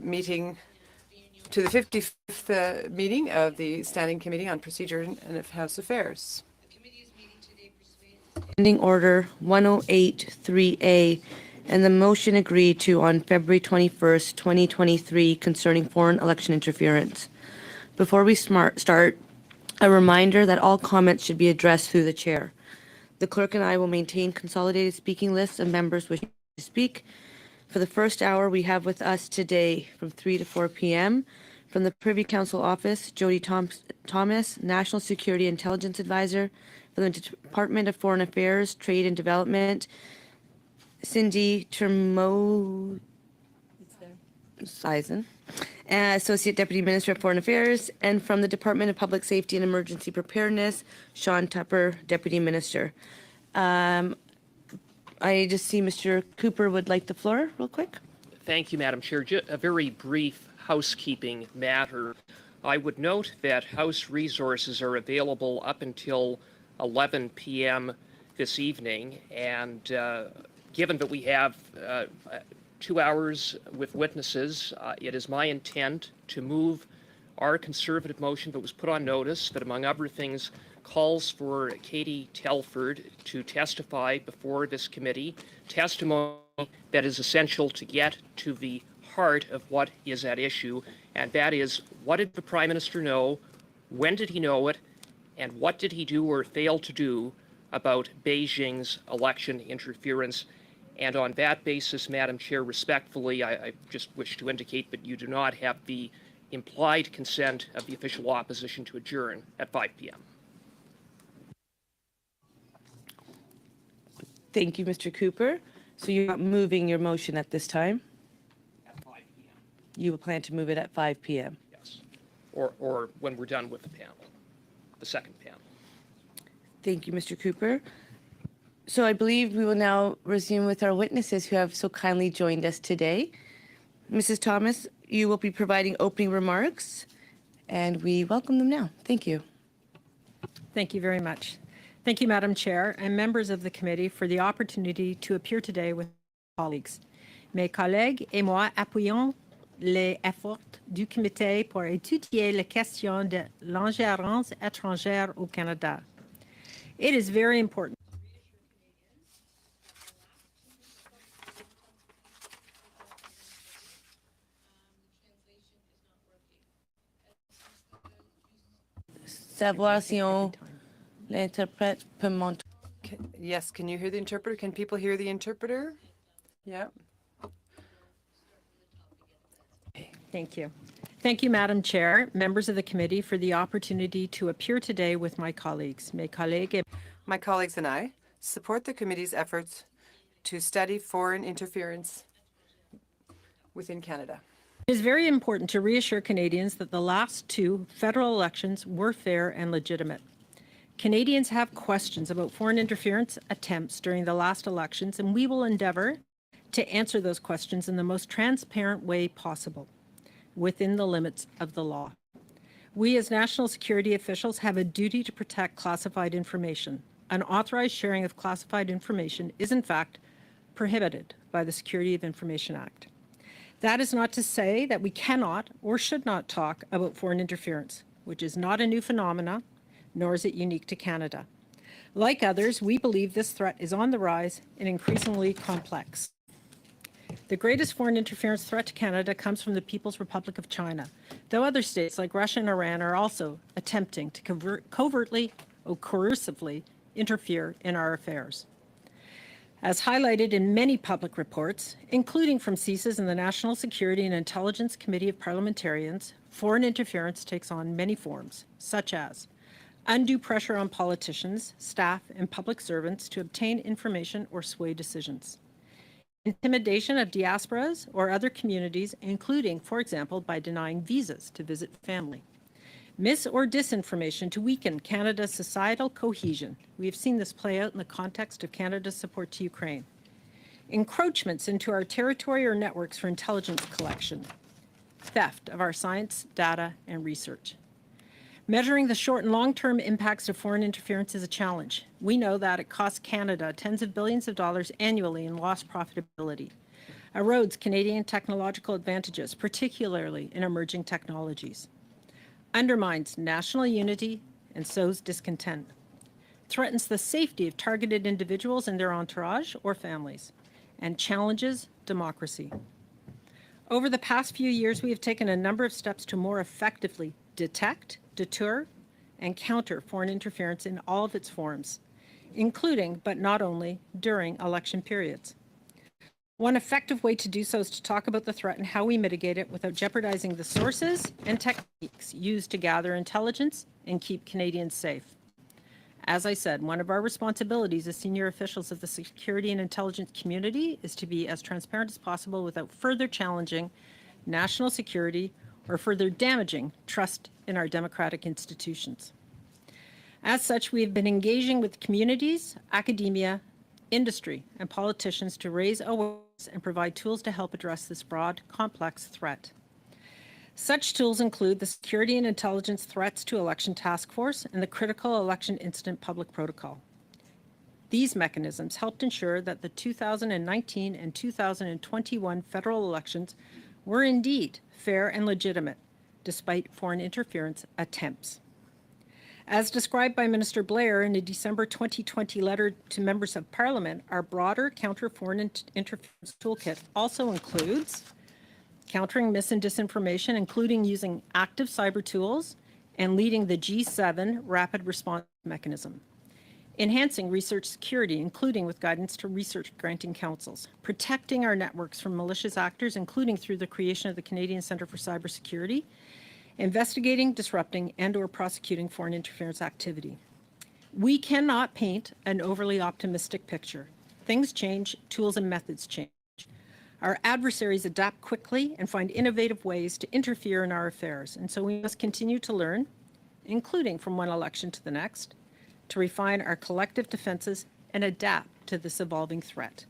meeting, to the 55th meeting of the Standing Committee on Procedure and House Affairs. Standing Order 1083A and the motion agreed to on February 21st, 2023 concerning foreign election interference. Before we start, a reminder that all comments should be addressed through the chair. The clerk and I will maintain consolidated speaking lists of members wishing to speak. For the first hour, we have with us today from 3 to 4 p.m. from the Privy Council Office, Jody Thomas, National Security Intelligence Advisor. From the Department of Foreign Affairs, Trade and Development, Cindy Termo Sizen, Associate Deputy Minister of Foreign Affairs, and from the Department of Public Safety and Emergency Preparedness, Sean Tupper, Deputy Minister. I just see Mr. Cooper would like the floor real quick. Thank you, Madam Chair. Just a very brief housekeeping matter. I would note that House resources are available up until 11 p.m. this evening, and given that we have 2 hours with witnesses, it is my intent to move our conservative motion that was put on notice that, among other things, calls for Katie Telford to testify before this committee, testimony that is essential to get to the heart of what is at issue, and that is, what did the Prime Minister know, when did he know it, and what did he do or fail to do about Beijing's election interference? And on that basis, Madam Chair, respectfully, I just wish to indicate that you do not have the implied consent of the official opposition to adjourn at 5 p.m. Thank you, Mr. Cooper. So you're not moving your motion at this time? At 5 p.m. You will plan to move it at 5 p.m.? Yes. Or when we're done with the panel, the second panel. Thank you, Mr. Cooper. So I believe we will now resume with our witnesses who have so kindly joined us today. Mrs. Thomas, you will be providing opening remarks, and we welcome them now. Thank you. Thank you very much. Thank you, Madam Chair, and members of the committee for the opportunity to appear today with colleagues. Mes collègues et moi appuyons les efforts du comité pour étudier la question de l'ingérence étrangère au Canada. It is very important. Savoir si on l'interprète peut monter. Yes, can you hear the interpreter? Can people hear the interpreter? Yeah. Thank you. Thank you, Madam Chair, members of the committee, for the opportunity to appear today with my colleagues. My colleagues and I support the committee's efforts to study foreign interference within Canada. It is very important to reassure Canadians that the last two federal elections were fair and legitimate. Canadians have questions about foreign interference attempts during the last elections, and we will endeavour to answer those questions in the most transparent way possible, within the limits of the law. We as national security officials have a duty to protect classified information. Unauthorized sharing of classified information is in fact prohibited by the Security of Information Act. That is not to say that we cannot or should not talk about foreign interference, which is not a new phenomena, nor is it unique to Canada. Like others, we believe this threat is on the rise and increasingly complex. The greatest foreign interference threat to Canada comes from the People's Republic of China, though other states like Russia and Iran are also attempting to covertly or coercively interfere in our affairs. As highlighted in many public reports, including from CSIS and the National Security and Intelligence Committee of Parliamentarians, foreign interference takes on many forms, such as undue pressure on politicians, staff, and public servants to obtain information or sway decisions. Intimidation of diasporas or other communities, including, for example, by denying visas to visit family. Mis- or disinformation to weaken Canada's societal cohesion. We have seen this play out in the context of Canada's support to Ukraine. Encroachments into our territory or networks for intelligence collection. Theft of our science, data, and research. Measuring the short and long-term impacts of foreign interference is a challenge. We know that it costs Canada tens of billions of dollars annually in lost profitability. erodes Canadian technological advantages, particularly in emerging technologies, undermines national unity and sows discontent, threatens the safety of targeted individuals and their entourage or families, and challenges democracy. Over the past few years, we have taken a number of steps to more effectively detect, deter, and counter foreign interference in all of its forms, including, but not only, during election periods. One effective way to do so is to talk about the threat and how we mitigate it without jeopardizing the sources and techniques used to gather intelligence and keep Canadians safe. As I said, one of our responsibilities as senior officials of the security and intelligence community is to be as transparent as possible without further challenging national security or further damaging trust in our democratic institutions. As such, we have been engaging with communities, academia, industry, and politicians to raise awareness and provide tools to help address this broad, complex threat. Such tools include the Security and Intelligence Threats to Election Task Force and the Critical Election Incident Public Protocol. These mechanisms helped ensure that the 2019 and 2021 federal elections were indeed fair and legitimate, despite foreign interference attempts. As described by Minister Blair in a December 2020 letter to members of Parliament, our broader counter foreign interference toolkit also includes countering mis and disinformation, including using active cyber tools and leading the G7 rapid response mechanism, enhancing research security, including with guidance to research granting councils, protecting our networks from malicious actors, including through the creation of the Canadian Centre for Cybersecurity, investigating, disrupting, and/or prosecuting foreign interference activity. We cannot paint an overly optimistic picture. Things change, tools and methods change. Our adversaries adapt quickly and find innovative ways to interfere in our affairs, and so we must continue to learn, including from one election to the next, to refine our collective defenses and adapt to this evolving threat.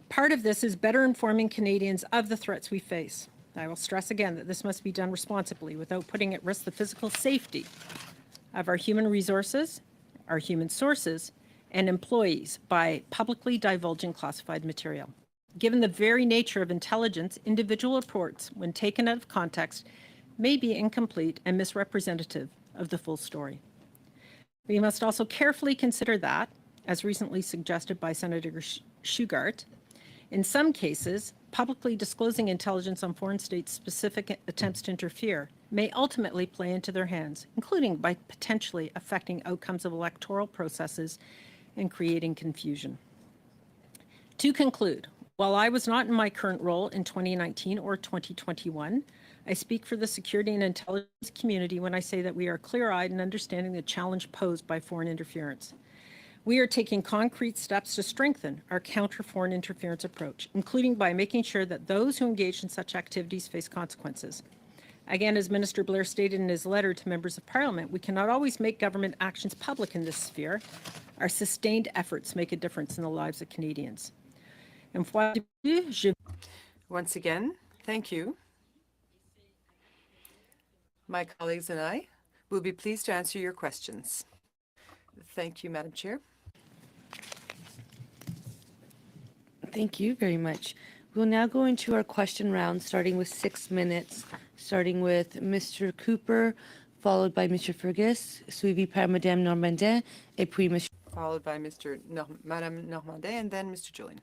Part of this is better informing Canadians of the threats we face. I will stress again that this must be done responsibly without putting at risk the physical safety of our human resources, our human sources, and employees by publicly divulging classified material. Given the very nature of intelligence, individual reports, when taken out of context, may be incomplete and misrepresentative of the full story. We must also carefully consider that, as recently suggested by Senator Shugart, in some cases, publicly disclosing intelligence on foreign states' specific attempts to interfere may ultimately play into their hands, including by potentially affecting outcomes of electoral processes and creating confusion. To conclude, while I was not in my current role in 2019 or 2021, I speak for the security and intelligence community when I say that we are clear-eyed in understanding the challenge posed by foreign interference. We are taking concrete steps to strengthen our counter-foreign interference approach, including by making sure that those who engage in such activities face consequences. Again, as Minister Blair stated in his letter to members of Parliament, we cannot always make government actions public in this sphere. Our sustained efforts make a difference in the lives of Canadians. Once again, thank you. My colleagues and I will be pleased to answer your questions. Thank you, Madam Chair. Thank you very much. We'll now go into our question round, starting with 6 minutes, starting with Mr. Cooper, followed by Mr. Fergus, suivi par Madame Normandin, et puis Mr. Followed by Madame Normandin, and then Mr. Julian.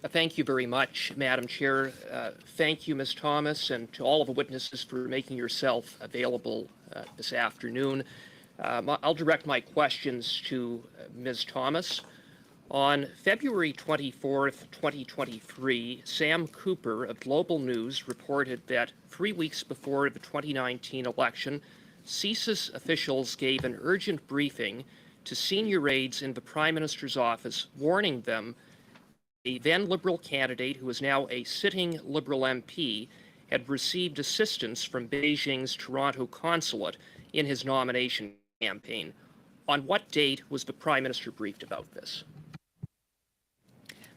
Thank you very much, Madam Chair. Thank you, Ms. Thomas, and to all of the witnesses for making yourself available this afternoon. I'll direct my questions to Ms. Thomas. On February 24th, 2023, Sam Cooper of Global News reported that 3 weeks before the 2019 election, CSIS officials gave an urgent briefing to senior aides in the Prime Minister's office, warning them a then Liberal candidate, who is now a sitting Liberal MP, had received assistance from Beijing's Toronto consulate in his nomination campaign. On what date was the Prime Minister briefed about this?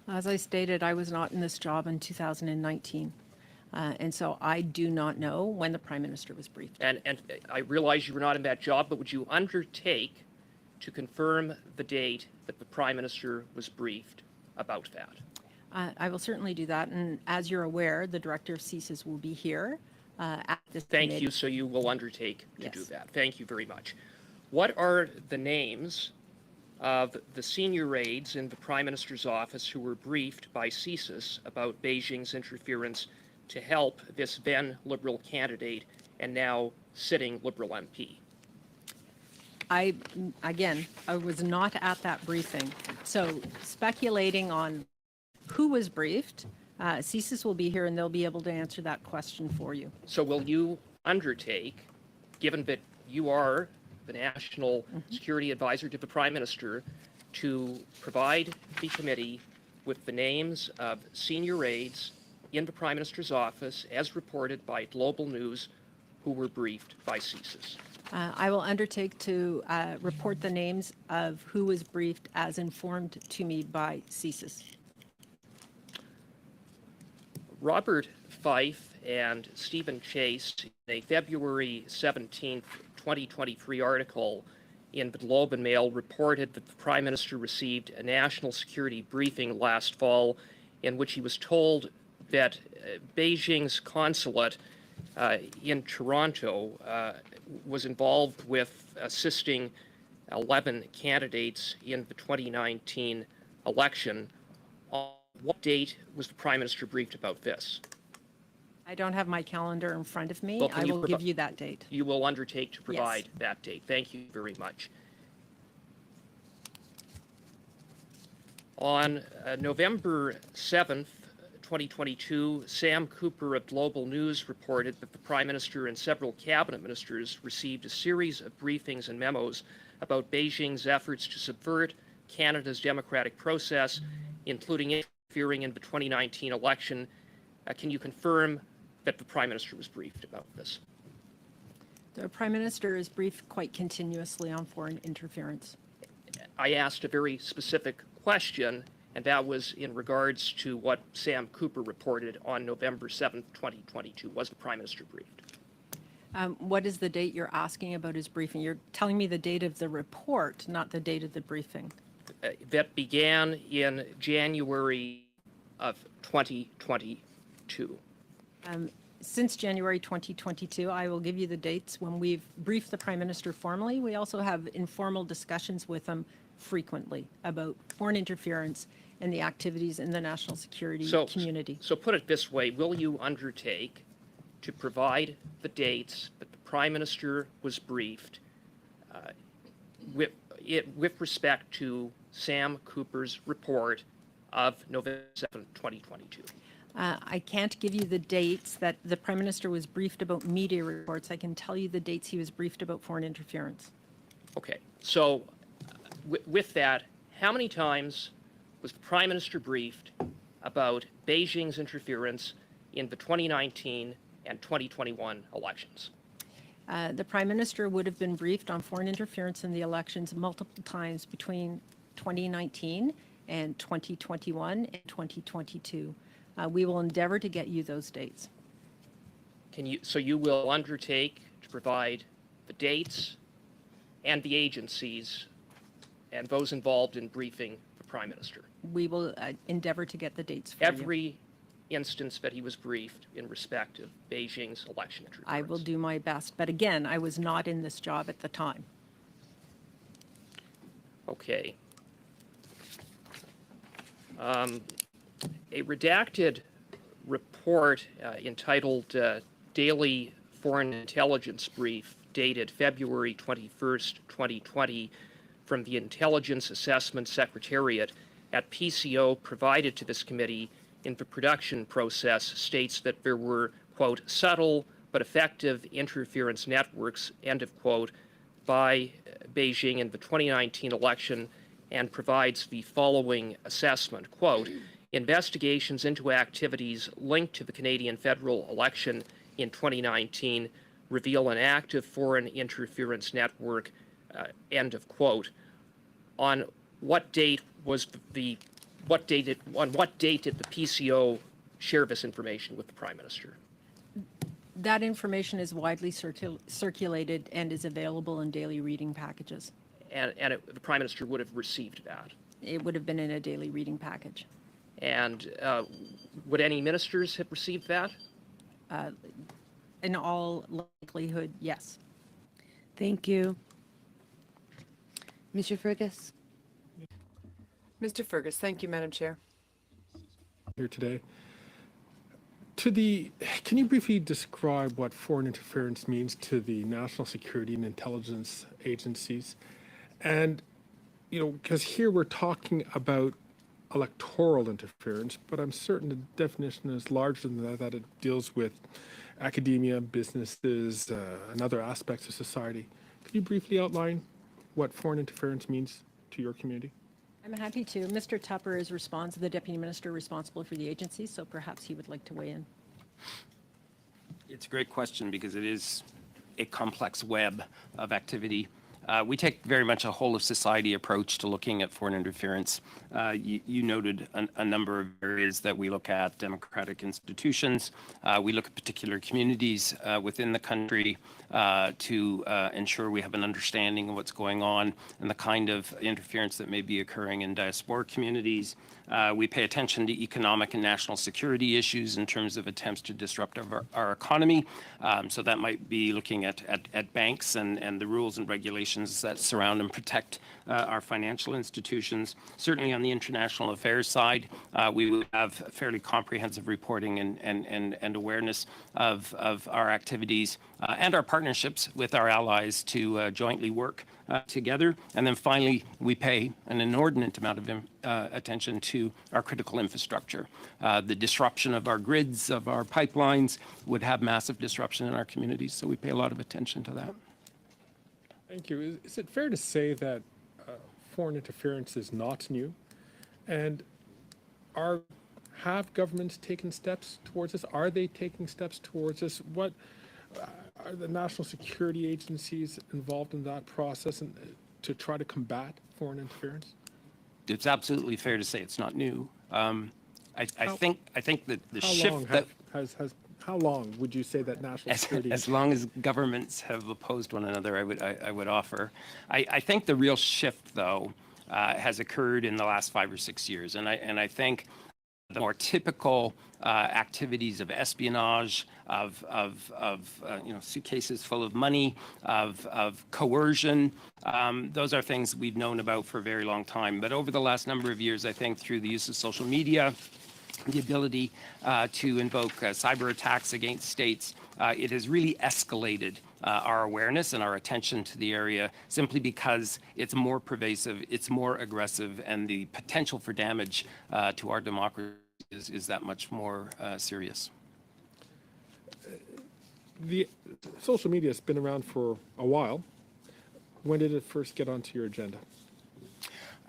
As I stated, I was not in this job in 2019. And so I do not know when the Prime Minister was briefed. And I realize you were not in that job, but would you undertake to confirm the date that the Prime Minister was briefed about that? I will certainly do that. And as you're aware, the director of CSIS will be here at this Thank committee. you, so you will undertake to do Yes. that. Thank you very much. What are the names of the senior aides in the Prime Minister's office who were briefed by CSIS about Beijing's interference to help this then Liberal candidate and now sitting Liberal MP? I was not at that briefing. So speculating on who was briefed, CSIS will be here and they'll be able to answer that question for you. So will you undertake, given that you are the National Security Advisor to the Prime Minister, to provide the committee with the names of senior aides in the Prime Minister's office, as reported by Global News, who were briefed by CSIS? I will undertake to report the names of who was briefed as informed to me by CSIS. Robert Fife and Stephen Chase, in a February 17th, 2023 article in the Globe and Mail, reported that the Prime Minister received a national security briefing last fall in which he was told that Beijing's consulate in Toronto was involved with assisting 11 candidates in the 2019 election. On what date was the Prime Minister briefed about this? I don't have my calendar in front of me. Well, can I you will give you that date. You will undertake to provide that date. Thank you very much. On November 7th, 2022, Sam Cooper of Global News reported that the Prime Minister and several cabinet ministers received a series of briefings and memos about Beijing's efforts to subvert Canada's democratic process, including interfering in the 2019 election. Can you confirm that the Prime Minister was briefed about this? The Prime Minister is briefed quite continuously on foreign interference. I asked a very specific question, and that was in regards to what Sam Cooper reported on November 7th, 2022. Was the Prime Minister briefed? What is the date you're asking about his briefing? You're telling me the date of the report, not the date of the briefing. That began in January of 2022. Since January 2022, I will give you the dates when we've briefed the Prime Minister formally. We also have informal discussions with him frequently about foreign interference and the activities in the national security community. So put it this way, will you undertake to provide the dates that the Prime Minister was briefed with respect to Sam Cooper's report of November 7th, 2022? I can't give you the dates that the Prime Minister was briefed about media reports. I can tell you the dates he was briefed about foreign interference. Okay, so with that, how many times was the Prime Minister briefed about Beijing's interference in the 2019 and 2021 elections? The Prime Minister would have been briefed on foreign interference in the elections multiple times between 2019 and 2021 and 2022. We will endeavor to get you those dates. So you will undertake to provide the dates and the agencies and those involved in briefing the Prime Minister? We will endeavor to get the dates for you. Every instance that he was briefed in respect of Beijing's election interference? I will do my best. But again, I was not in this job at the time. Okay. A redacted report entitled Daily Foreign Intelligence Brief, dated February 21st, 2020, from the Intelligence Assessment Secretariat at PCO provided to this committee in the production process states that there were, quote, subtle but effective interference networks, end of quote, by Beijing in the 2019 election, and provides the following assessment, quote, investigations into activities linked to the Canadian federal election in 2019 reveal an active foreign interference network, end of quote. On what date did the PCO share this information with the Prime Minister? That information is widely circulated and is available in daily reading packages. And the Prime Minister would have received that. It would have been in a daily reading package. And would any ministers have received that? In all likelihood, yes. Thank you. Mr. Fergus? Mr. Fergus, thank you, Madam Chair. Here today. Can you briefly describe what foreign interference means to the national security and intelligence agencies? And, because here we're talking about electoral interference, but I'm certain the definition is larger than that it deals with academia, businesses, and other aspects of society. Could you briefly outline what foreign interference means to your community? I'm happy to. Mr. Tupper is the Deputy Minister responsible for the agency, so perhaps he would like to weigh in. It's a great question because it is a complex web of activity. We take very much a whole of society approach to looking at foreign interference. You noted a number of areas that we look at: democratic institutions. We look at particular communities within the country to ensure we have an understanding of what's going on and the kind of interference that may be occurring in diasporic communities. We pay attention to economic and national security issues in terms of attempts to disrupt our economy. So that might be looking at banks and the rules and regulations that surround and protect our financial institutions. Certainly on the international affairs side, we would have fairly comprehensive reporting and awareness of our activities and our partnerships with our allies to jointly work together. And then finally, we pay an inordinate amount of attention to our critical infrastructure. The disruption of our grids, of our pipelines, would have massive disruption in our communities, so we pay a lot of attention to that. Thank you. Is it fair to say that foreign interference is not new? And have governments taken steps towards this? Are they taking steps towards this? What are the national security agencies involved in that process and to try to combat foreign interference? It's absolutely fair to say it's not new. I think that the shift that how long would you say that national security? As long as governments have opposed one another, I would offer. I think the real shift, though, has occurred in the last 5 or 6 years, and I think the more typical activities of espionage, of suitcases full of money, of coercion, those are things we've known about for a very long time. But over the last number of years, I think through the use of social media, the ability to invoke cyber attacks against states, it has really escalated our awareness and our attention to the area simply because it's more pervasive, it's more aggressive, and the potential for damage to our democracy is that much more serious. The social media has been around for a while. When did it first get onto your agenda?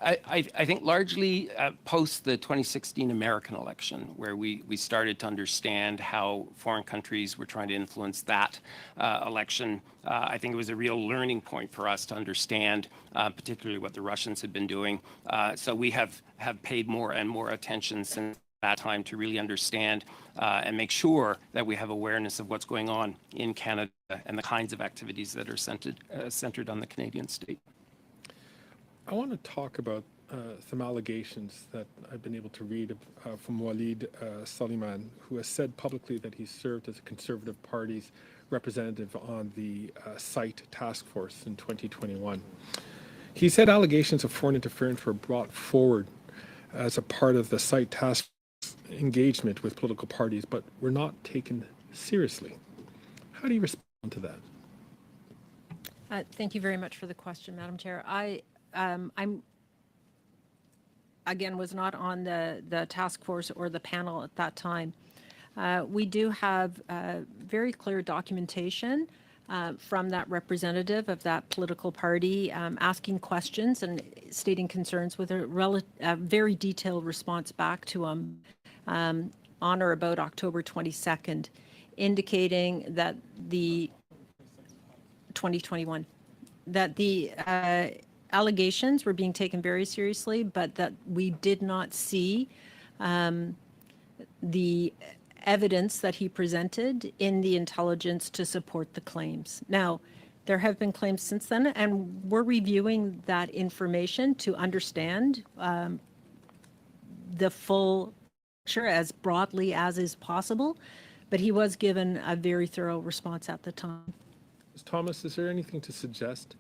I think largely post the 2016 American election, where we started to understand how foreign countries were trying to influence that election. I think it was a real learning point for us to understand, particularly what the Russians had been doing. So we have paid more and more attention since that time to really understand and make sure that we have awareness of what's going on in Canada and the kinds of activities that are centered on the Canadian state. I want to talk about some allegations that I've been able to read from Walid Suleiman, who has said publicly that he served as a Conservative Party's representative on the SITE task force in 2021. He said allegations of foreign interference were brought forward as a part of the SITE task engagement with political parties, but were not taken seriously. How do you respond to that? Thank you very much for the question, Madam Chair. I'm again was not on the task force or the panel at that time. We do have very clear documentation from that representative of that political party asking questions and stating concerns with a very detailed response back to him on or about October 22nd, indicating that the 2021, that the allegations were being taken very seriously, but that we did not see the evidence that he presented in the intelligence to support the claims. Now, there have been claims since then, and we're reviewing that information to understand the full as broadly as is possible, but he was given a very thorough response at the time. Ms. Thomas, is there anything to suggest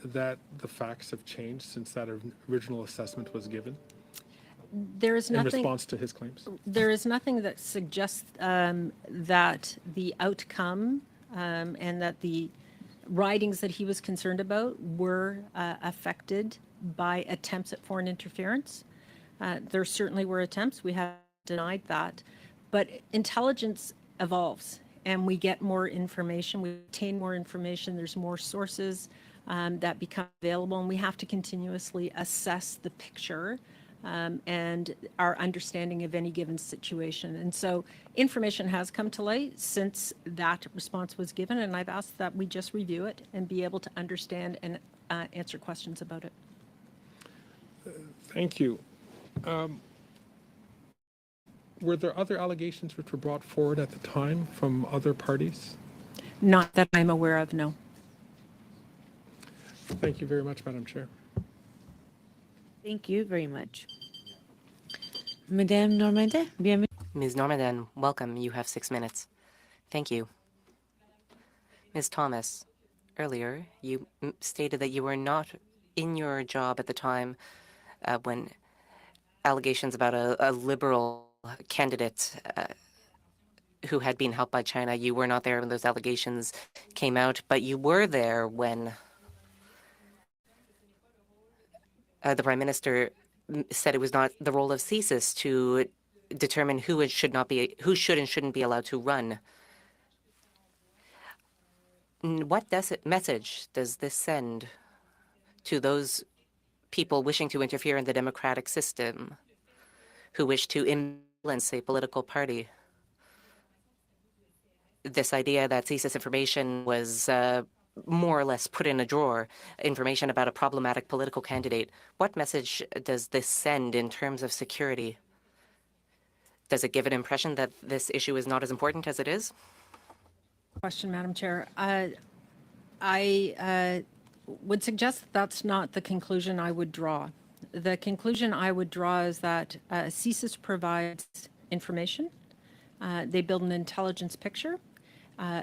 that the facts have changed since that original assessment was given There is in nothing. response to his claims? There is nothing that suggests that the outcome and that the ridings that he was concerned about were affected by attempts at foreign interference. There certainly were attempts. We have denied that. But intelligence evolves and we get more information. We obtain more information. There's more sources that become available, and we have to continuously assess the picture and our understanding of any given situation. And so information has come to light since that response was given, and I've asked that we just review it and be able to understand and answer questions about it. Thank you. Were there other allegations which were brought forward at the time from other parties? Not that I'm aware of, no. Thank you very much, Madam Chair. Thank you very much. Madame Normandin, bienvenue. Ms. Normandin, welcome. You have 6 minutes. Thank you. Ms. Thomas, earlier you stated that you were not in your job at the time when allegations about a liberal candidate who had been helped by China, you were not there when those allegations came out, but you were there when the Prime Minister said it was not the role of CSIS to determine who should and shouldn't be allowed to run. What message does this send to those people wishing to interfere in the democratic system, who wish to imbalance a political party? This idea that CSIS information was more or less put in a drawer, information about a problematic political candidate. What message does this send in terms of security? Does it give an impression that this issue is not as important as it is? Question, Madam Chair. I would suggest that that's not the conclusion I would draw. The conclusion I would draw is that CSIS provides information. They build an intelligence picture.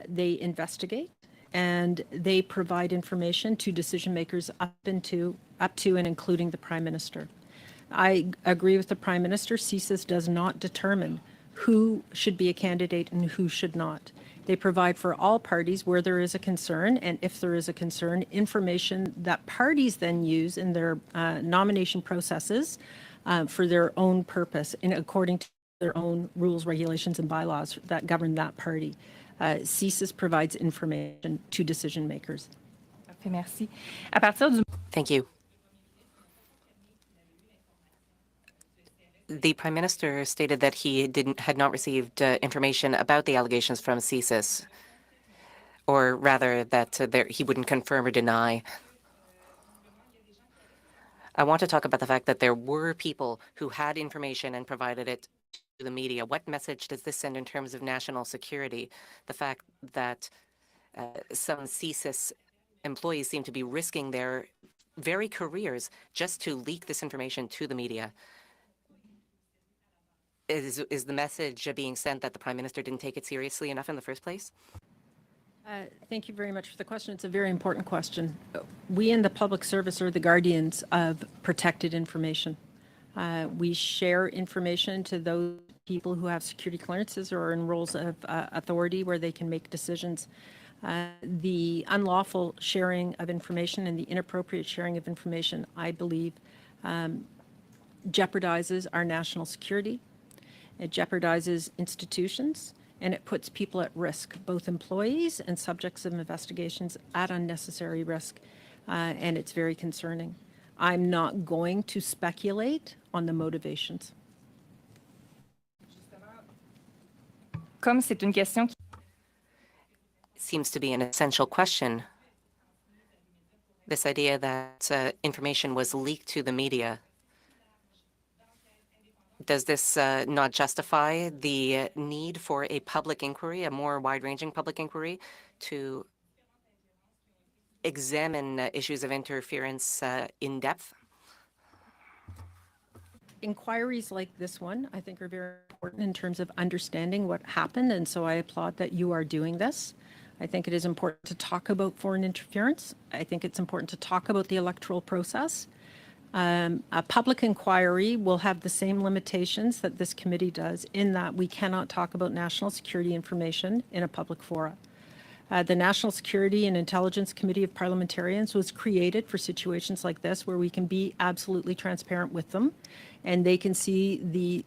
They investigate, and they provide information to decision makers up to and including the Prime Minister. I agree with the Prime Minister. CSIS does not determine who should be a candidate and who should not. They provide for all parties where there is a concern, and if there is a concern, information that parties then use in their nomination processes for their own purpose and according to their own rules, regulations, and bylaws that govern that party. CSIS provides information to decision makers. Merci. À partir du Thank you. The Prime Minister stated that he had not received information about the allegations from CSIS, or rather that he wouldn't confirm or deny. I want to talk about the fact that there were people who had information and provided it to the media. What message does this send in terms of national security? The fact that some CSIS employees seem to be risking their very careers just to leak this information to the media. Is the message being sent that the Prime Minister didn't take it seriously enough in the first place? Thank you very much for the question. It's a very important question. We in the public service are the guardians of protected information. We share information to those people who have security clearances or are in roles of authority where they can make decisions. The unlawful sharing of information and the inappropriate sharing of information, I believe, jeopardizes our national security. It jeopardizes institutions, and it puts people at risk, both employees and subjects of investigations at unnecessary risk, and it's very concerning. I'm not going to speculate on the motivations. Comme c'est une question qui Seems to be an essential question. This idea that information was leaked to the media. Does this not justify the need for a public inquiry, a more wide-ranging public inquiry, to examine issues of interference in depth? inquiries like this one, I think, are very important in terms of understanding what happened, and so I applaud that you are doing this. I think it is important to talk about foreign interference. I think it's important to talk about the electoral process. A public inquiry will have the same limitations that this committee does, in that we cannot talk about national security information in a public forum. The National Security and Intelligence Committee of Parliamentarians was created for situations like this, where we can be absolutely transparent with them, and they can see the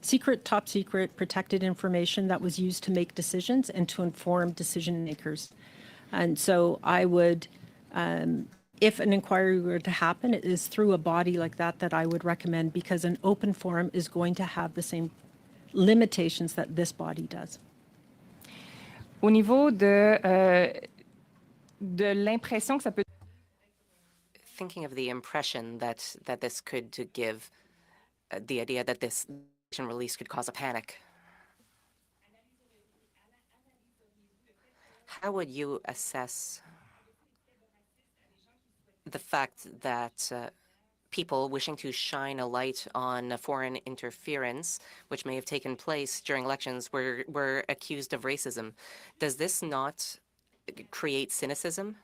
secret, top secret, protected information that was used to make decisions and to inform decision makers. And so I would, if an inquiry were to happen, it is through a body like that I would recommend, because an open forum is going to have the same limitations that this body does. Au niveau de l'impression que ça peut... Thinking of the impression that this could to give, the idea that this release could cause a panic. How would you assess the fact that people wishing to shine a light on foreign interference, which may have taken place during elections, were accused of racism? Does this not create cynicism?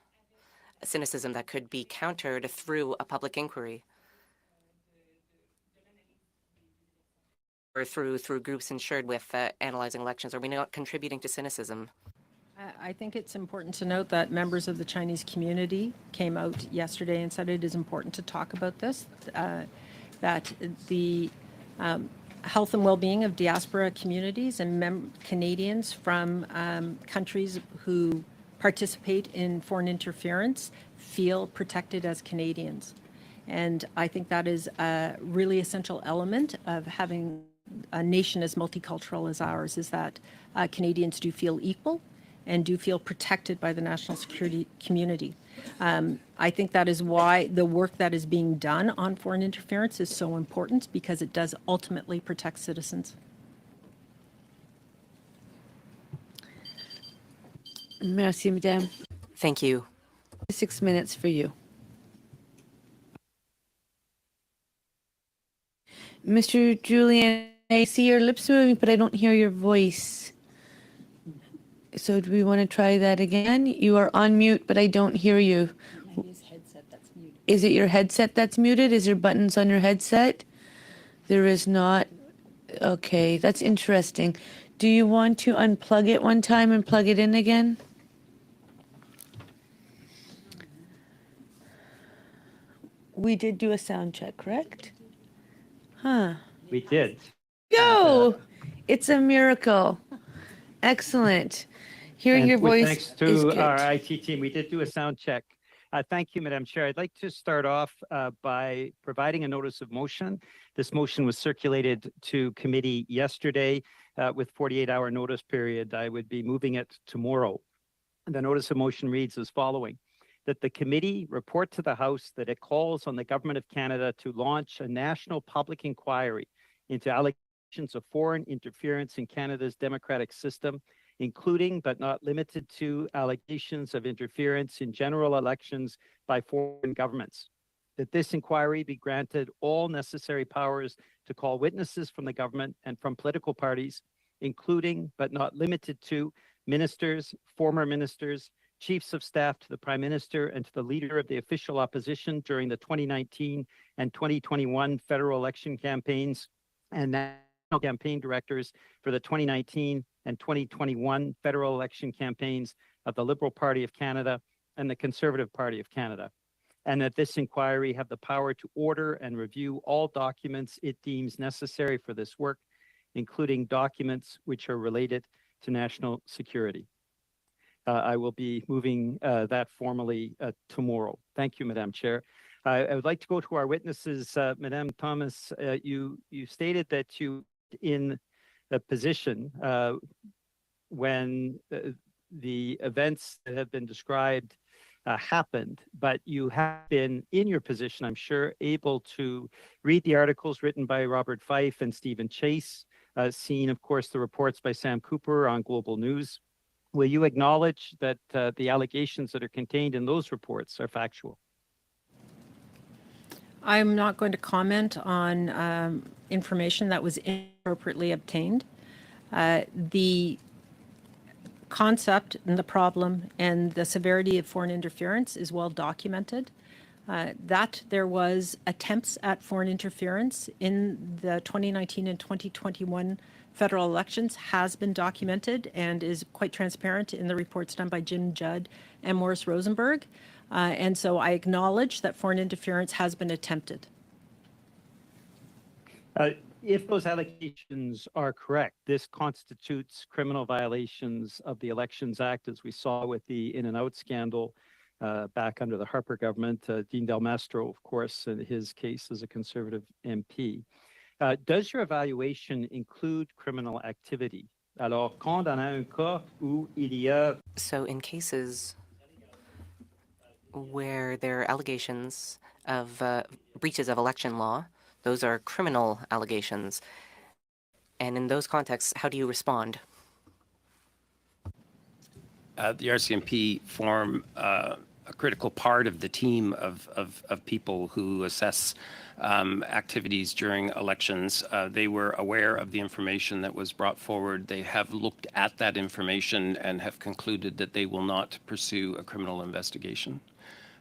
A cynicism that could be countered through a public inquiry, or through groups insured with analyzing elections? Are we not contributing to cynicism? I think it's important to note that members of the Chinese community came out yesterday and said it is important to talk about this, that the health and well-being of diaspora communities and Canadians from countries who participate in foreign interference feel protected as Canadians. And I think that is a really essential element of having a nation as multicultural as ours, is that Canadians do feel equal and do feel protected by the national security community. I think that is why the work that is being done on foreign interference is so important, because it does ultimately protect citizens. Merci, Madame. Thank you. 6 minutes for you. Mr. Julian, I see your lips moving, but I don't hear your voice. So do we want to try that again? You are on mute, but I don't hear you. Is it your headset that's muted? Is there buttons on your headset? There is not. Okay, that's interesting. Do you want to unplug it one time and plug it in again? We did do a sound check, correct? Huh. We did. Go! It's a miracle. Excellent. Hearing your voice Thanks is to good. our IT team, we did do a sound check. Thank you, Madam Chair. I'd like to start off by providing a notice of motion. This motion was circulated to committee yesterday with 48-hour notice period. I would be moving it tomorrow. The notice of motion reads as following: that the committee report to the House that it calls on the Government of Canada to launch a national public inquiry into allegations of foreign interference in Canada's democratic system, including but not limited to allegations of interference in general elections by foreign governments. That this inquiry be granted all necessary powers to call witnesses from the government and from political parties, including but not limited to ministers, former ministers, chiefs of staff to the Prime Minister and to the Leader of the official opposition during the 2019 and 2021 federal election campaigns, and national campaign directors for the 2019 and 2021 federal election campaigns of the Liberal Party of Canada and the Conservative Party of Canada. And that this inquiry have the power to order and review all documents it deems necessary for this work, including documents which are related to national security. I will be moving that formally tomorrow. Thank you, Madam Chair. I would like to go to our witnesses. Madam Thomas, you stated that you in a position when the events that have been described happened, but you have been in your position, I'm sure, able to read the articles written by Robert Fife and Stephen Chase, seen, of course, the reports by Sam Cooper on Global News. Will you acknowledge that the allegations that are contained in those reports are factual? I'm not going to comment on information that was inappropriately obtained. The concept and the problem and the severity of foreign interference is well documented. That there was attempts at foreign interference in the 2019 and 2021 federal elections has been documented and is quite transparent in the reports done by Jim Judd and Morris Rosenberg. And so I acknowledge that foreign interference has been attempted. If those allegations are correct, this constitutes criminal violations of the Elections Act, as we saw with the in and out scandal back under the Harper government. Dean Del Mastro, of course, in his case as a Conservative MP. Does your evaluation include criminal activity? Alors, quand on a un cas où il y a... So in cases where there are allegations of breaches of election law, those are criminal allegations. And in those contexts, how do you respond? The RCMP form a critical part of the team of people who assess activities during elections. They were aware of the information that was brought forward. They have looked at that information and have concluded that they will not pursue a criminal investigation.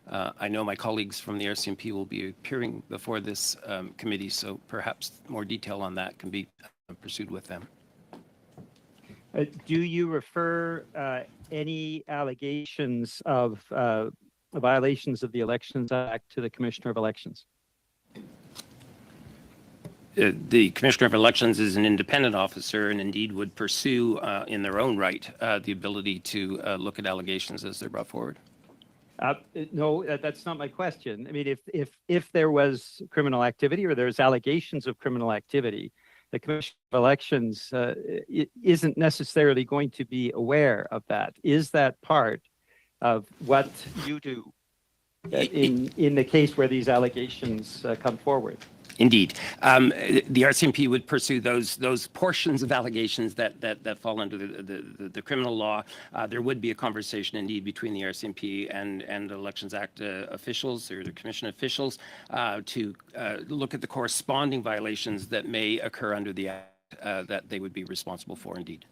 I know my colleagues from the RCMP will be appearing before this committee, so perhaps more detail on that can be pursued with them. Do you refer any allegations of violations of the Elections Act to the Commissioner of Elections? The Commissioner of Elections is an independent officer and indeed would pursue in their own right the ability to look at allegations as they're brought forward. No, that's not my question. I mean, if there was criminal activity or there's allegations of criminal activity, the Commission of Elections isn't necessarily going to be aware of that. Is that part of what you do in the case where these allegations come forward? Indeed. The RCMP would pursue those portions of allegations that fall under the criminal law. There would be a conversation indeed between the RCMP and the Elections Act officials or the Commission officials to look at the corresponding violations that may occur under the Act that they would be responsible for indeed.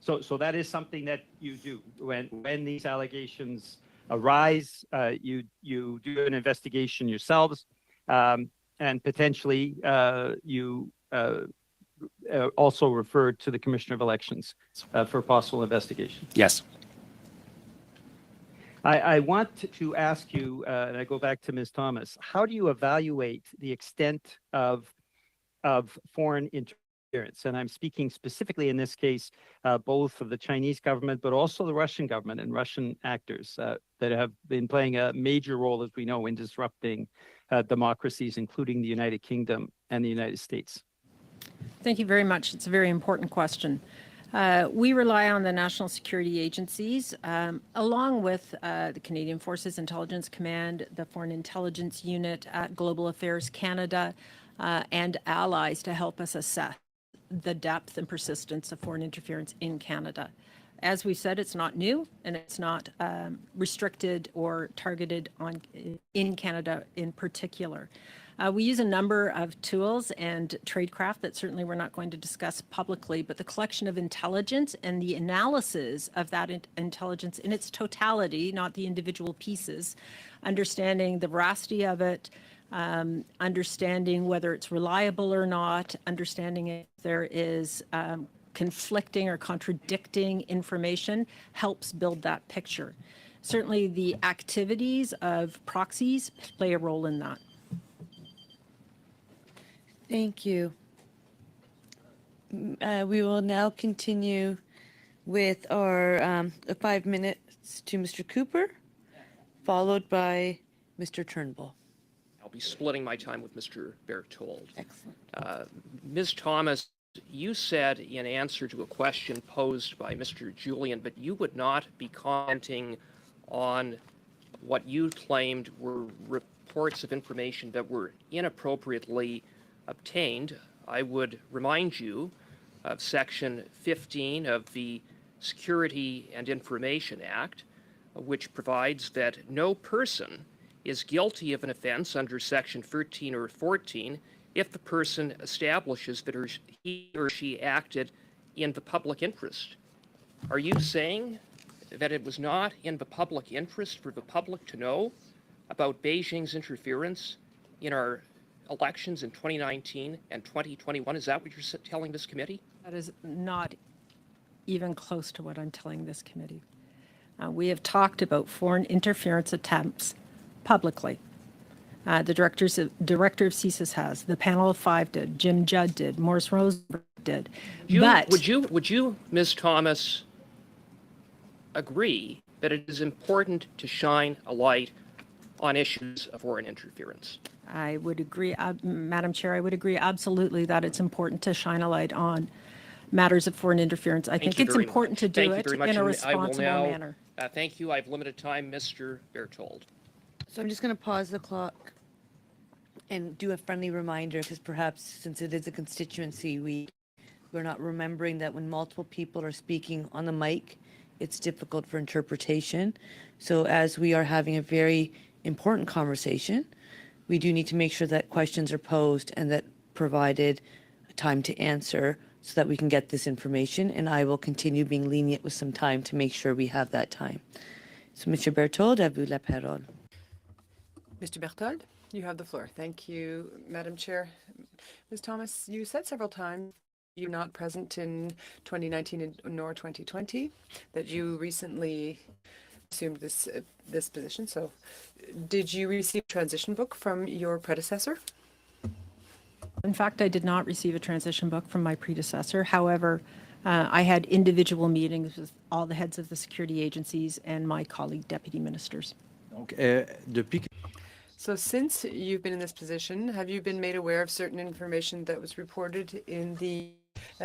So that is something that you do when these allegations arise. You do an investigation yourselves. And potentially you also referred to the Commissioner of Elections for possible investigation. Yes. I want to ask you, and I go back to Ms. Thomas, how do you evaluate the extent of foreign interference? And I'm speaking specifically in this case, both of the Chinese government, but also the Russian government and Russian actors that have been playing a major role, as we know, in disrupting democracies, including the United Kingdom and the United States. Thank you very much. It's a very important question. We rely on the national security agencies, along with the Canadian Forces Intelligence Command, the Foreign Intelligence Unit at Global Affairs Canada, and allies to help us assess the depth and persistence of foreign interference in Canada. As we said, it's not new and it's not restricted or targeted on in Canada in particular. We use a number of tools and tradecraft that certainly we're not going to discuss publicly, but the collection of intelligence and the analysis of that intelligence in its totality, not the individual pieces, understanding the veracity of it, understanding whether it's reliable or not, understanding if there is conflicting or contradicting information helps build that picture. Certainly the activities of proxies play a role in that. Thank you. We will now continue with our 5 minutes to Mr. Cooper, followed by Mr. Turnbull. I'll be splitting my time with Mr. Berthold. Excellent. Ms. Thomas, you said in answer to a question posed by Mr. Julian, but you would not be commenting on what you claimed were reports of information that were inappropriately obtained. I would remind you of Section 15 of the Security and Information Act, which provides that no person is guilty of an offense under Section 13 or 14 if the person establishes that he or she acted in the public interest. Are you saying that it was not in the public interest for the public to know about Beijing's interference in our elections in 2019 and 2021? Is that what you're telling this committee? That is not even close to what I'm telling this committee. We have talked about foreign interference attempts publicly. The director of CSIS has. The panel of 5 did. Jim Judd did. Morris Rosenberg did. Would you, Ms. Thomas, agree that it is important to shine a light on issues of foreign interference? I would agree, Madam Chair, I would agree absolutely that it's important to shine a light on matters of foreign interference. I think it's important to do it in a responsible manner. Thank you. I have limited time. Mr. Berthold. So I'm just going to pause the clock and do a friendly reminder, because perhaps since it is a constituency, we're not remembering that when multiple people are speaking on the mic, it's difficult for interpretation. So as we are having a very important conversation, we do need to make sure that questions are posed and that provided time to answer so that we can get this information. And I will continue being lenient with some time to make sure we have that time. So, Mr. Berthold, à vous la parole. Mr. Berthold, you have the floor. Thank you, Madam Chair. Ms. Thomas, you said several times you're not present in 2019 nor 2020, that you recently assumed this position. So did you receive a transition book from your predecessor? In fact, I did not receive a transition book from my predecessor. However, I had individual meetings with all the heads of the security agencies and my colleague deputy ministers. So since you've been in this position, have you been made aware of certain information that was reported in the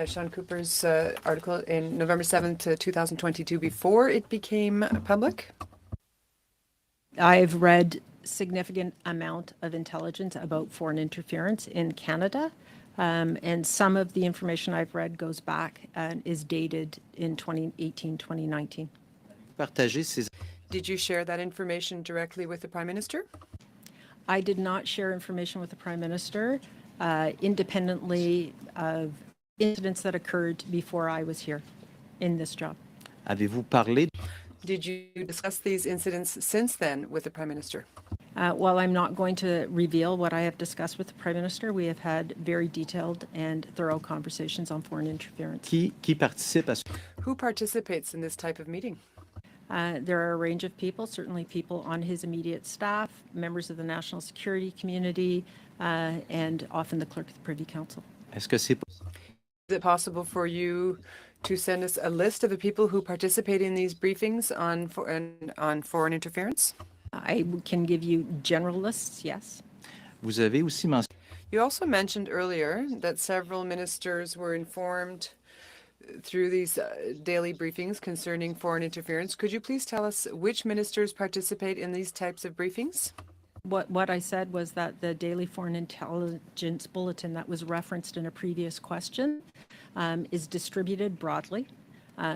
Sean Cooper's article in November 7th, 2022 before it became public? I've read significant amount of intelligence about foreign interference in Canada, and some of the information I've read goes back and is dated in 2018, 2019. Did you share that information directly with the Prime Minister? I did not share information with the Prime Minister independently of incidents that occurred before I was here in this job. Did you discuss these incidents since then with the Prime Minister? While I'm not going to reveal what I have discussed with the Prime Minister, we have had very detailed and thorough conversations on foreign interference. Who participates in this type of meeting? There are a range of people, certainly people on his immediate staff, members of the national security community, and often the clerk of the Privy Council. Is it possible for you to send us a list of the people who participate in these briefings on foreign interference? I can give you general lists, yes. You also mentioned earlier that several ministers were informed through these daily briefings concerning foreign interference. Could you please tell us which ministers participate in these types of briefings? What I said was that the daily foreign intelligence bulletin that was referenced in a previous question is distributed broadly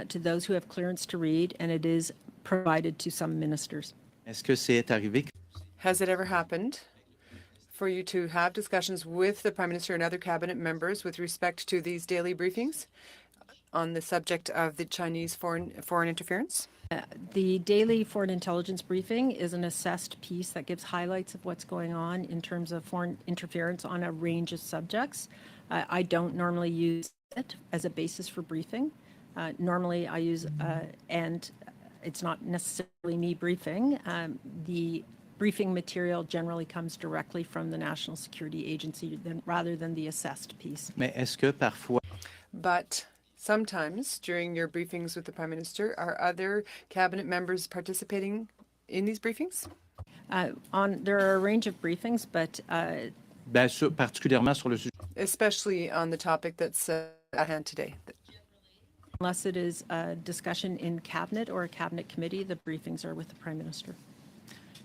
to those who have clearance to read, and it is provided to some ministers. Has it ever happened for you to have discussions with the Prime Minister and other cabinet members with respect to these daily briefings on the subject of the Chinese foreign interference? The daily foreign intelligence briefing is an assessed piece that gives highlights of what's going on in terms of foreign interference on a range of subjects. I don't normally use it as a basis for briefing. Normally I use, and it's not necessarily me briefing, the briefing material generally comes directly from the National Security Agency rather than the assessed piece. But sometimes during your briefings with the Prime Minister, are other cabinet members participating in these briefings? There are a range of briefings, but especially on the topic that's at hand today. Unless it is a discussion in cabinet or a cabinet committee, the briefings are with the Prime Minister.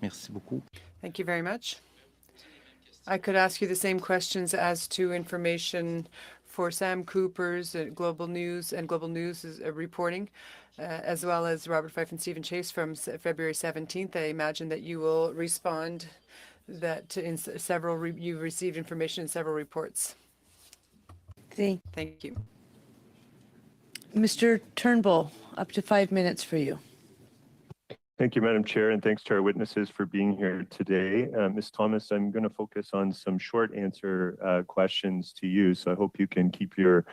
Merci beaucoup. Thank you very much. I could ask you the same questions as to information for Sam Cooper's Global News and Global News reporting, as well as Robert Fife and Stephen Chase from February 17th. I imagine that you will respond that in several you received information in several reports. Thank you. Mr. Turnbull, up to 5 minutes for you. Thank you, Madam Chair, and thanks to our witnesses for being here today. Ms. Thomas, I'm going to focus on some short answer questions to you, so I hope you can keep your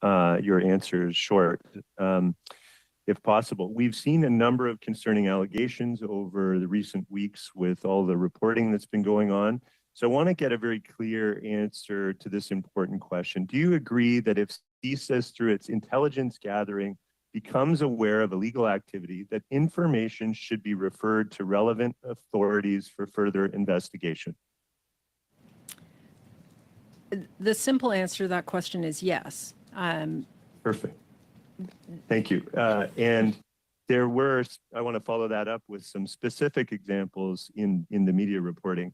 answers short, if possible. We've seen a number of concerning allegations over the recent weeks with all the reporting that's been going on. So I want to get a very clear answer to this important question. Do you agree that if CSIS, through its intelligence gathering, becomes aware of illegal activity, that information should be referred to relevant authorities for further investigation? The simple answer to that question is yes. Perfect. Thank you. And there were, I want to follow that up with some specific examples in the media reporting.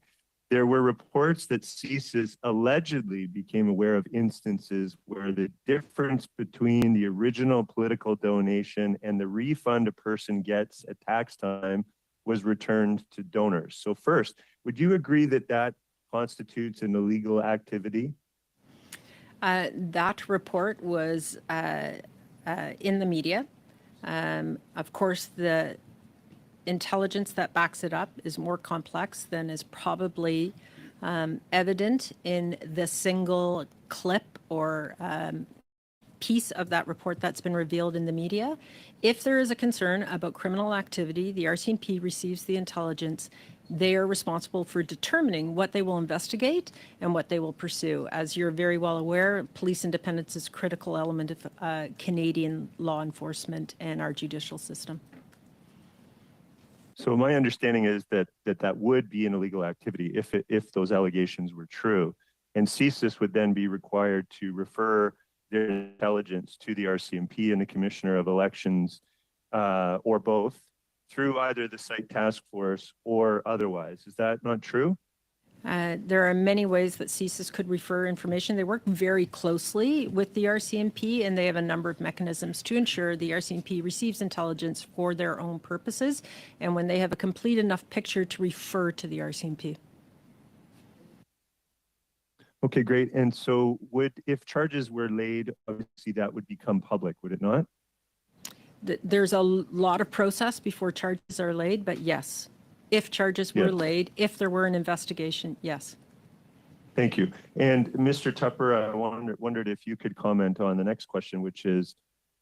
There were reports that CSIS allegedly became aware of instances where the difference between the original political donation and the refund a person gets at tax time was returned to donors. So first, would you agree that that constitutes an illegal activity? That report was in the media. Of course, the intelligence that backs it up is more complex than is probably evident in the single clip or piece of that report that's been revealed in the media. If there is a concern about criminal activity, the RCMP receives the intelligence. They are responsible for determining what they will investigate and what they will pursue. As you're very well aware, police independence is a critical element of Canadian law enforcement and our judicial system. So my understanding is that that would be an illegal activity if those allegations were true, and CSIS would then be required to refer their intelligence to the RCMP and the Commissioner of Elections, or both, through either the site task force or otherwise. Is that not true? There are many ways that CSIS could refer information. They work very closely with the RCMP, and they have a number of mechanisms to ensure the RCMP receives intelligence for their own purposes, and when they have a complete enough picture to refer to the RCMP. Okay, great. And so if charges were laid, obviously that would become public, would it not? There's a lot of process before charges are laid, but yes. If charges were laid, if there were an investigation, yes. Thank you. And Mr. Tupper, I wondered if you could comment on the next question, which is,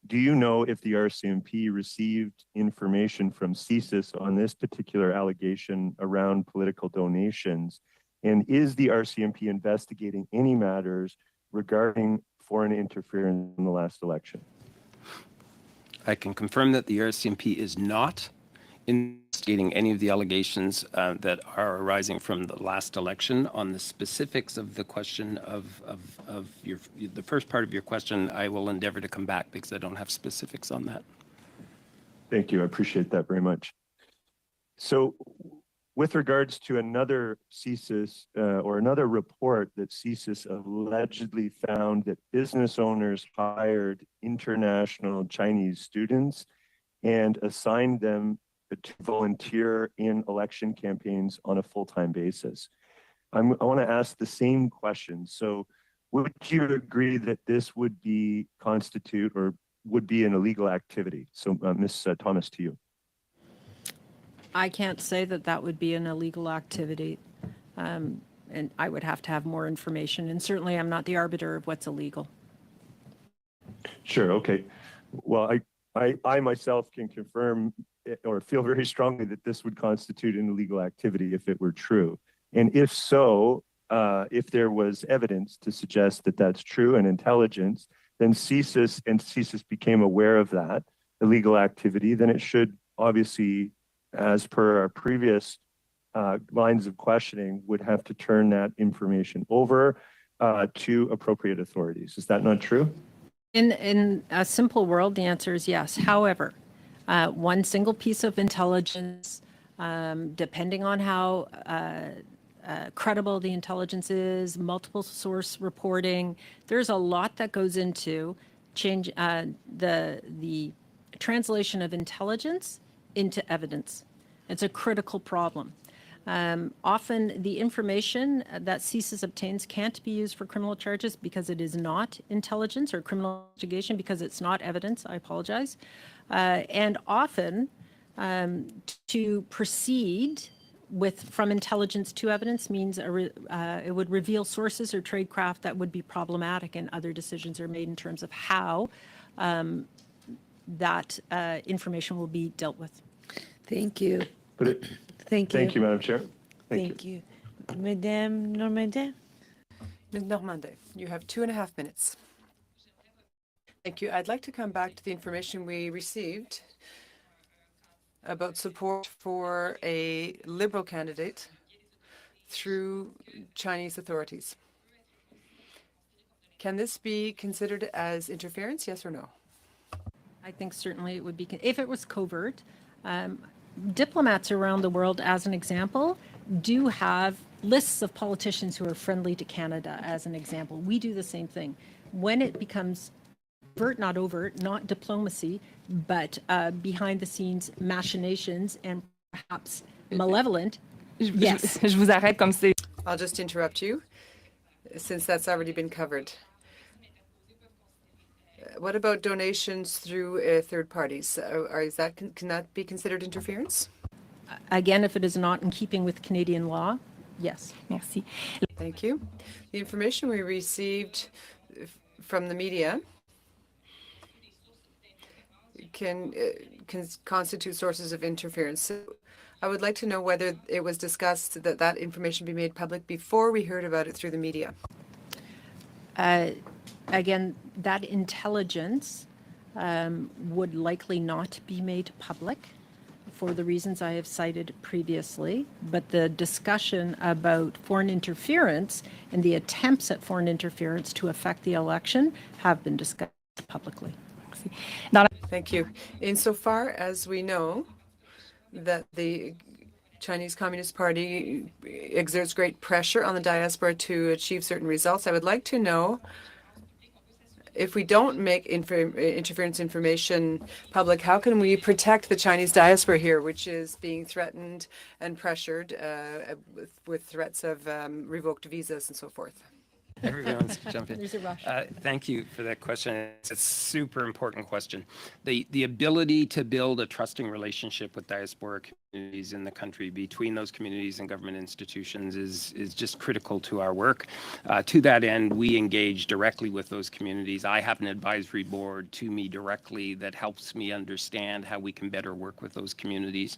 do you know if the RCMP received information from CSIS on this particular allegation around political donations? And is the RCMP investigating any matters regarding foreign interference in the last election? I can confirm that the RCMP is not investigating any of the allegations that are arising from the last election. On the specifics of the question of the first part of your question, I will endeavor to come back because I don't have specifics on that. Thank you. I appreciate that very much. So with regards to another CSIS or another report that CSIS allegedly found that business owners hired international Chinese students and assigned them to volunteer in election campaigns on a full-time basis. I want to ask the same question. So would you agree that this would constitute or would be an illegal activity? So Ms. Thomas, to you. I can't say that that would be an illegal activity, and I would have to have more information, and certainly I'm not the arbiter of what's illegal. Sure, okay. Well, I myself can confirm or feel very strongly that this would constitute an illegal activity if it were true. And if so, if there was evidence to suggest that that's true and intelligence, then CSIS became aware of that illegal activity, then it should obviously, as per our previous lines of questioning, would have to turn that information over to appropriate authorities. Is that not true? In a simple world, the answer is yes. However, one single piece of intelligence, depending on how credible the intelligence is, multiple source reporting. There's a lot that goes into change the translation of intelligence into evidence. It's a critical problem. Often the information that CSIS obtains can't be used for criminal charges because it is not intelligence, or criminal investigation because it's not evidence. I apologize. And often to proceed from intelligence to evidence means it would reveal sources or tradecraft that would be problematic, and other decisions are made in terms of how that information will be dealt with. Thank you. Thank you. Thank you, Madam Chair. Thank you. Madame Normandin? Ms. Normandin, you have 2.5 minutes. Thank you. I'd like to come back to the information we received about support for a Liberal candidate through Chinese authorities. Can this be considered as interference, yes or no? I think certainly it would be, if it was covert. Diplomats around the world, as an example, do have lists of politicians who are friendly to Canada, as an example. We do the same thing. When it becomes overt, not diplomacy, but behind the scenes machinations and perhaps malevolent, yes. Je vous arrête comme c'est. I'll just interrupt you, since that's already been covered. What about donations through third parties? Can that be considered interference? Again, if it is not in keeping with Canadian law, yes. Merci. Thank you. The information we received from the media can constitute sources of interference. So I would like to know whether it was discussed that that information be made public before we heard about it through the media. Again, that intelligence would likely not be made public for the reasons I have cited previously, but the discussion about foreign interference and the attempts at foreign interference to affect the election have been discussed publicly. Thank you. Insofar as we know that the Chinese Communist Party exerts great pressure on the diaspora to achieve certain results, I would like to know, if we don't make interference information public, how can we protect the Chinese diaspora here, which is being threatened and pressured with threats of revoked visas and so forth? Everyone wants to jump in. There's a rush. Thank you for that question. It's a super important question. The ability to build a trusting relationship with diaspora communities in the country, between those communities and government institutions, is just critical to our work. To that end, we engage directly with those communities. I have an advisory board to me directly that helps me understand how we can better work with those communities.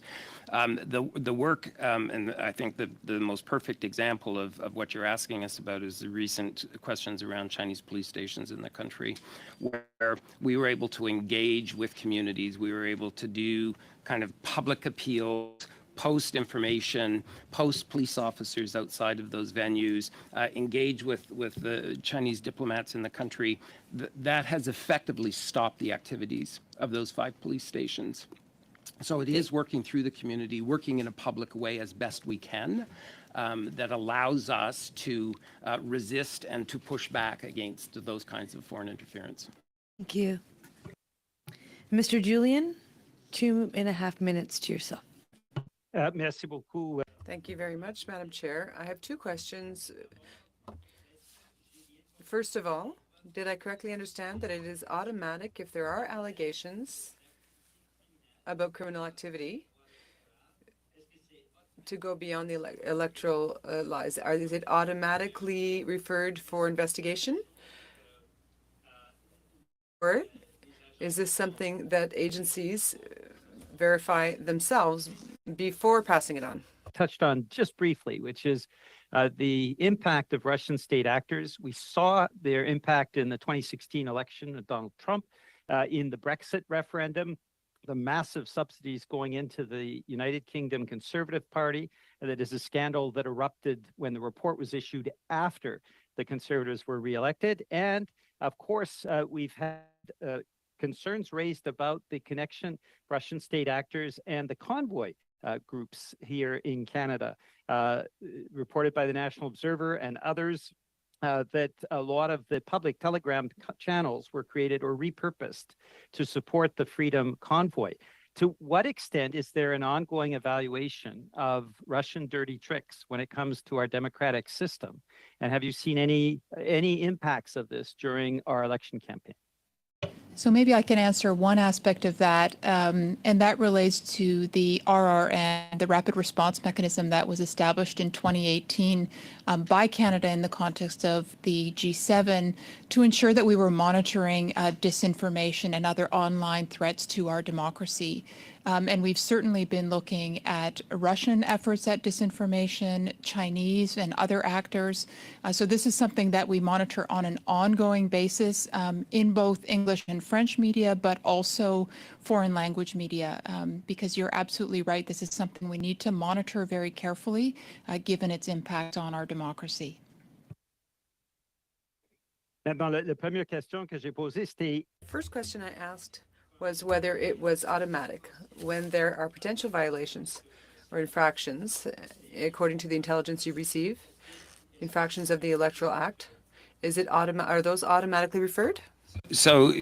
The work, and I think the most perfect example of what you're asking us about is the recent questions around Chinese police stations in the country, where we were able to engage with communities. We were able to do kind of public appeals, post information, post police officers outside of those venues, engage with the Chinese diplomats in the country. That has effectively stopped the activities of those 5 police stations. So it is working through the community, working in a public way as best we can, that allows us to resist and to push back against those kinds of foreign interference. Thank you. Mr. Julian, 2.5 minutes to yourself. Merci beaucoup. Thank you very much, Madam Chair. I have 2 questions. First of all, did I correctly understand that it is automatic if there are allegations about criminal activity to go beyond the electoral lies? Is it automatically referred for investigation? Or is this something that agencies verify themselves before passing it on? Touched on just briefly, which is the impact of Russian state actors. We saw their impact in the 2016 election of Donald Trump, in the Brexit referendum, the massive subsidies going into the United Kingdom Conservative Party. That is a scandal that erupted when the report was issued after the Conservatives were reelected. And of course, we've had concerns raised about the connection, Russian state actors and the convoy groups here in Canada. Reported by the National Observer and others, that a lot of the public telegram channels were created or repurposed to support the Freedom Convoy. To what extent is there an ongoing evaluation of Russian dirty tricks when it comes to our democratic system? And have you seen any impacts of this during our election campaign? So maybe I can answer one aspect of that, and that relates to the RRN, the Rapid Response Mechanism that was established in 2018 by Canada in the context of the G7 to ensure that we were monitoring disinformation and other online threats to our democracy. And we've certainly been looking at Russian efforts at disinformation, Chinese and other actors. So this is something that we monitor on an ongoing basis in both English and French media, but also foreign language media, because you're absolutely right. This is something we need to monitor very carefully, given its impact on our democracy. La première question que j'ai posée, c'était First question I asked was whether it was automatic when there are potential violations or infractions, according to the intelligence you receive, infractions of the Electoral Act. Are those automatically referred? So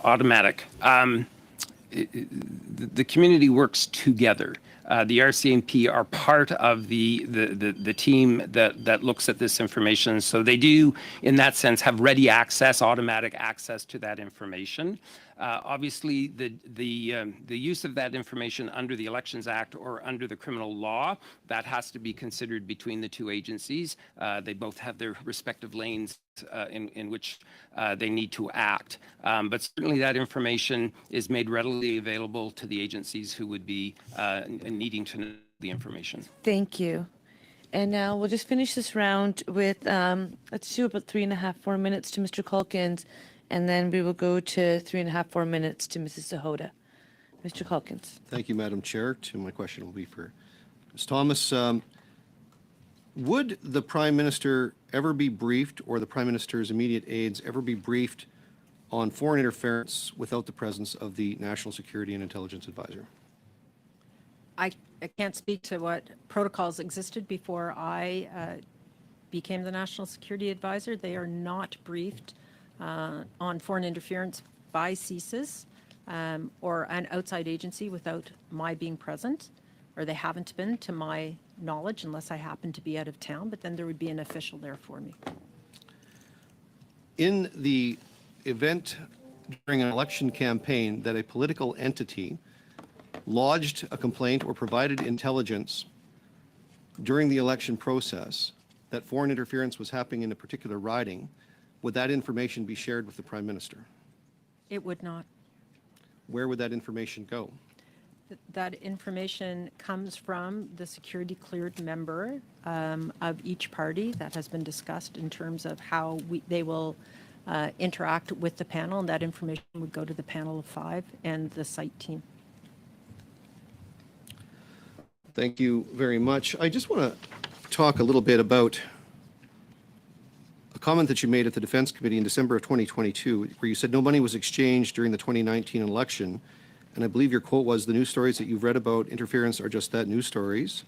automatic. The community works together. The RCMP are part of the team that looks at this information. So they do, in that sense, have ready access, automatic access to that information. Obviously, the use of that information under the Elections Act or under the criminal law, that has to be considered between the two agencies. They both have their respective lanes in which they need to act. But certainly that information is made readily available to the agencies who would be needing to know the information. Thank you. And now we'll just finish this round with, let's do about 3.5, 4 minutes to Mr. Calkins, and then we will go to 3.5, 4 minutes to Mrs. Sahota. Mr. Calkins. Thank you, Madam Chair. My question will be for Ms. Thomas. Would the Prime Minister ever be briefed, or the Prime Minister's immediate aides ever be briefed on foreign interference without the presence of the National Security and Intelligence Advisor? I can't speak to what protocols existed before I became the National Security Advisor. They are not briefed on foreign interference by CSIS or an outside agency without my being present, or they haven't been to my knowledge unless I happen to be out of town, but then there would be an official there for me. In the event during an election campaign that a political entity lodged a complaint or provided intelligence during the election process that foreign interference was happening in a particular riding, would that information be shared with the Prime Minister? It would not. Where would that information go? That information comes from the security cleared member of each party that has been discussed in terms of how they will interact with the panel, and that information would go to the panel of 5 and the site team. Thank you very much. I just want to talk a little bit about a comment that you made at the Defense Committee in December of 2022, where you said no money was exchanged during the 2019 election. And I believe your quote was, "The news stories that you've read about interference are just that, news stories.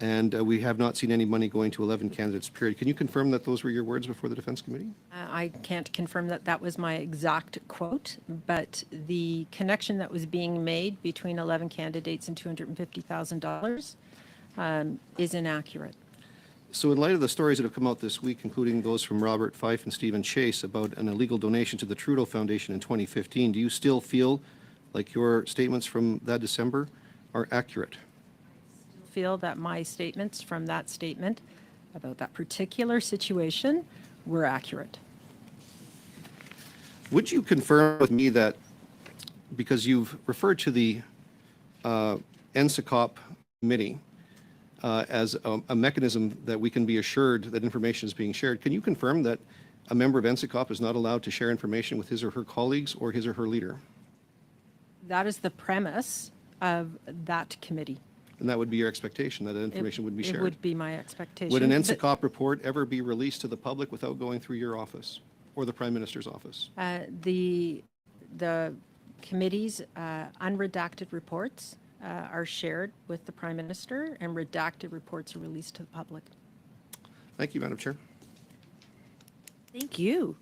And we have not seen any money going to 11 candidates, period." Can you confirm that those were your words before the Defense Committee? I can't confirm that that was my exact quote, but the connection that was being made between 11 candidates and $250,000 is inaccurate. So in light of the stories that have come out this week, including those from Robert Fife and Stephen Chase about an illegal donation to the Trudeau Foundation in 2015, do you still feel like your statements from that December are accurate? I feel that my statements from that statement about that particular situation were accurate. Would you confirm with me that, because you've referred to the NSICOP committee as a mechanism that we can be assured that information is being shared, can you confirm that a member of NSICOP is not allowed to share information with his or her colleagues or his or her leader? That is the premise of that committee. And that would be your expectation, that information would be shared? It would be my expectation. Would an NSICOP report ever be released to the public without going through your office or the Prime Minister's office? The committee's unredacted reports are shared with the Prime Minister and redacted reports are released to the public. Thank you, Madam Chair. Thank you.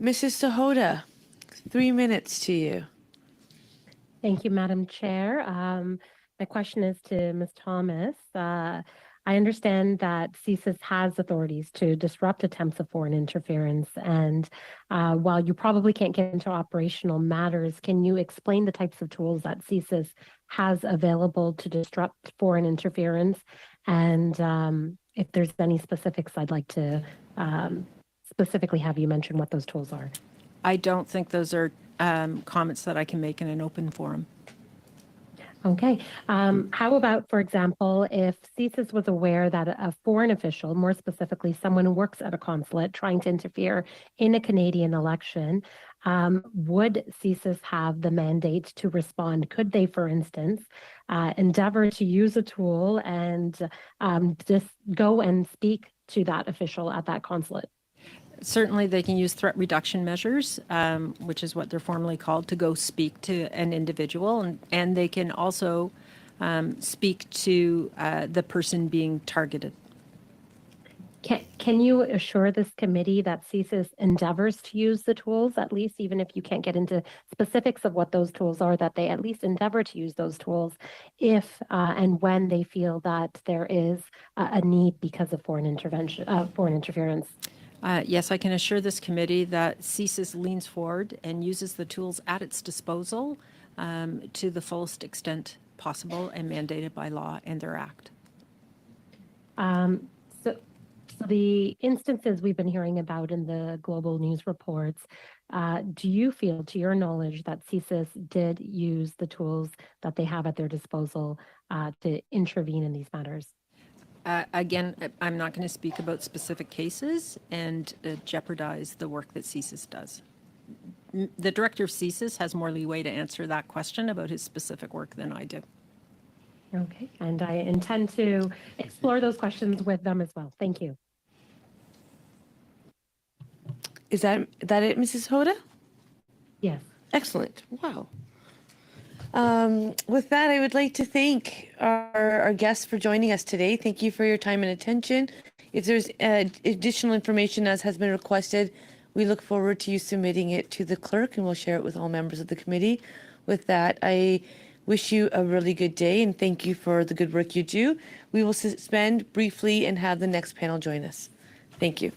Mrs. Sahota, 3 minutes to you. Thank you, Madam Chair. My question is to Ms. Thomas. I understand that CSIS has authorities to disrupt attempts of foreign interference. And while you probably can't get into operational matters, can you explain the types of tools that CSIS has available to disrupt foreign interference? And if there's any specifics, I'd like to specifically have you mention what those tools are. I don't think those are comments that I can make in an open forum. Okay. How about, for example, if CSIS was aware that a foreign official, more specifically someone who works at a consulate trying to interfere in a Canadian election, would CSIS have the mandate to respond? Could they, for instance, endeavor to use a tool and just go and speak to that official at that consulate? Certainly, they can use threat reduction measures, which is what they're formally called, to go speak to an individual, and they can also speak to the person being targeted. Can you assure this committee that CSIS endeavors to use the tools, at least, even if you can't get into specifics of what those tools are, that they at least endeavor to use those tools if and when they feel that there is a need because of foreign interference? Yes, I can assure this committee that CSIS leans forward and uses the tools at its disposal to the fullest extent possible and mandated by law and their act. So the instances we've been hearing about in the global news reports, do you feel, to your knowledge, that CSIS did use the tools that they have at their disposal to intervene in these matters? Again, I'm not going to speak about specific cases and jeopardize the work that CSIS does. The director of CSIS has more leeway to answer that question about his specific work than I do. Okay, and I intend to explore those questions with them as well. Thank you. Is that it, Mrs. Hoda? Yes. Excellent. Wow. With that, I would like to thank our guests for joining us today. Thank you for your time and attention. If there's additional information as has been requested, we look forward to you submitting it to the clerk and we'll share it with all members of the committee. With that, I wish you a really good day and thank you for the good work you do. We will suspend briefly and have the next panel join us. Thank you.